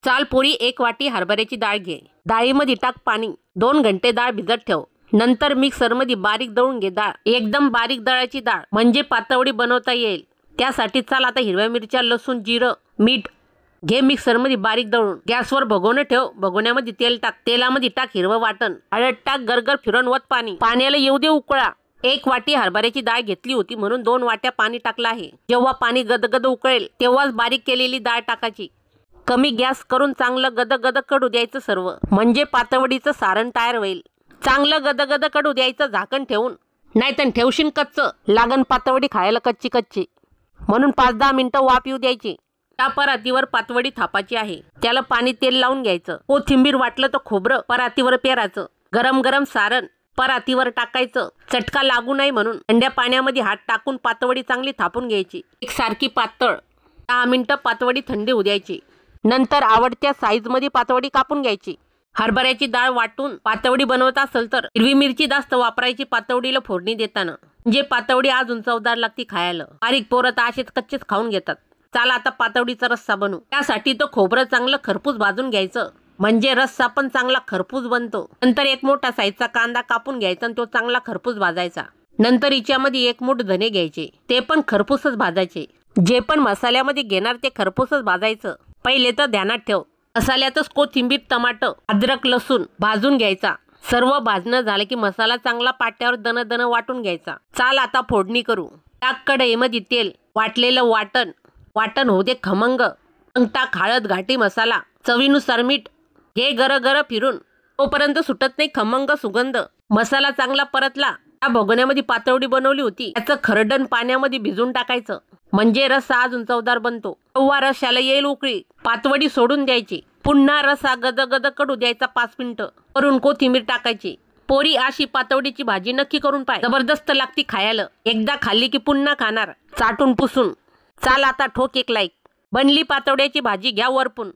चाल पोळी 1 वाटी हरभऱ्याची डाळ घे। डाळीमध्ये टाक पाणी। 2 घंटे डाळ भिजत ठेव। नंतर मिक्सरमध्ये बारीक दळून घे डाळ। एकदम बारीक दळायची डाळ म्हणजे पातवडी बनवता येईल। त्यासाठी चाल आता हिरव्या मिरच्या, लसूण, जिरं, मीठ घे मिक्सरमध्ये बारीक दळून। गॅसवर भगोणं ठेव। भगोण्यामध्ये तेल टाक। तेलामध्ये टाक हिरवं वाटण, हळद टाक, गरगर फिरवून वत पाणी। पाण्याला येऊ दे उकळा। 1 वाटी हरभऱ्याची डाळ घेतली होती म्हणून 2 वाट्या पाणी टाकलं आहे। जेव्हा पाणी गदगद उकळेल तेव्हाच बारीक केलेली डाळ टाकायची। कमी गॅस करून चांगलं गदगद कडू द्यायचं सर्व, म्हणजे पातवडीचं सारण तयार होईल। चांगलं गदगद कडू द्यायचं झाकण ठेवून, नाहीतर ठेवशील कच्चं लागन पातवडी खायला कच्ची कच्ची, म्हणून 5-10 मिनिटं वाफ येऊ द्यायची। त्या परातीवर पातवडी थापायची आहे। त्याला पाणी तेल लावून घ्यायचं। कोथिंबीर वाटलं तर खोबरं परातीवर पेरायचं। गरम गरम सारण परातीवर टाकायचं। चटका लागू नये म्हणून थंड्या पाण्यामध्ये हात टाकून पातवडी चांगली थापून घ्यायची। एकसारखी पातळ 10 मिनिटं पातवडी थंडी होऊ द्यायची। नंतर आवडत्या साईजमध्ये पातवडी कापून घ्यायची। हरभऱ्याची डाळ वाटून पातवडी बनवत असेल तर हिरवी मिरची जास्त वापरायची पातवडीला फोडणी देताना, म्हणजे पातवडी अजून चवदार लागती खायला। बारीक पोरं तर असेच कच्चेच खाऊन घेतात। चला आता पातवडीचा रस्सा बनवू। त्यासाठी तो खोबरं चांगलं खरपूस भाजून घ्यायचं, म्हणजे रस्सा पण चांगला खरपूस बनतो। नंतर 1 मोठा साईजचा कांदा कापून घ्यायचा आणि तो चांगला खरपूस भाजायचा। नंतर हिच्यामध्ये 1 मूठ धने घ्यायचे, ते पण खरपूसच भाजायचे। जे पण मसाल्यामध्ये घेणार ते खरपूसच भाजायचं। पहिले तर ध्यानात ठेव, मसाल्यातच कोथिंबीर, टमाटर, अद्रक, लसूण भाजून घ्यायचा। सर्व भाजणं झालं की मसाला चांगला पाट्यावर दन वाटून घ्यायचा। चाल आता फोडणी करू। टाक कढईमध्ये तेल, वाटलेलं वाटण होऊ दे खमंग। मग टाक हळद, घाटी मसाला, चवीनुसार मीठ घे। गर फिरून तोपर्यंत सुटत नाही खमंग सुगंध। मसाला चांगला परतला, त्या भगोण्यामध्ये पातवडी बनवली होती त्याचं खरडण पाण्यामध्ये भिजून टाकायचं, म्हणजे रस्सा अजून चवदार बनतो। तेव्हा रश्याला येईल उकळी, पातवडी सोडून द्यायची। पुन्हा रस्सा गदगद कडू द्यायचा 5 मिनिटं। वरून कोथिंबीर टाकायची। पोरी अशी पातवडीची भाजी नक्की करून पाय, जबरदस्त लागती खायला। एकदा खाल्ली की पुन्हा खाणार चाटून पुसून। चाल आता ठोक 1 लाईक। बनली पातवड्याची भाजी, घ्या वरपून।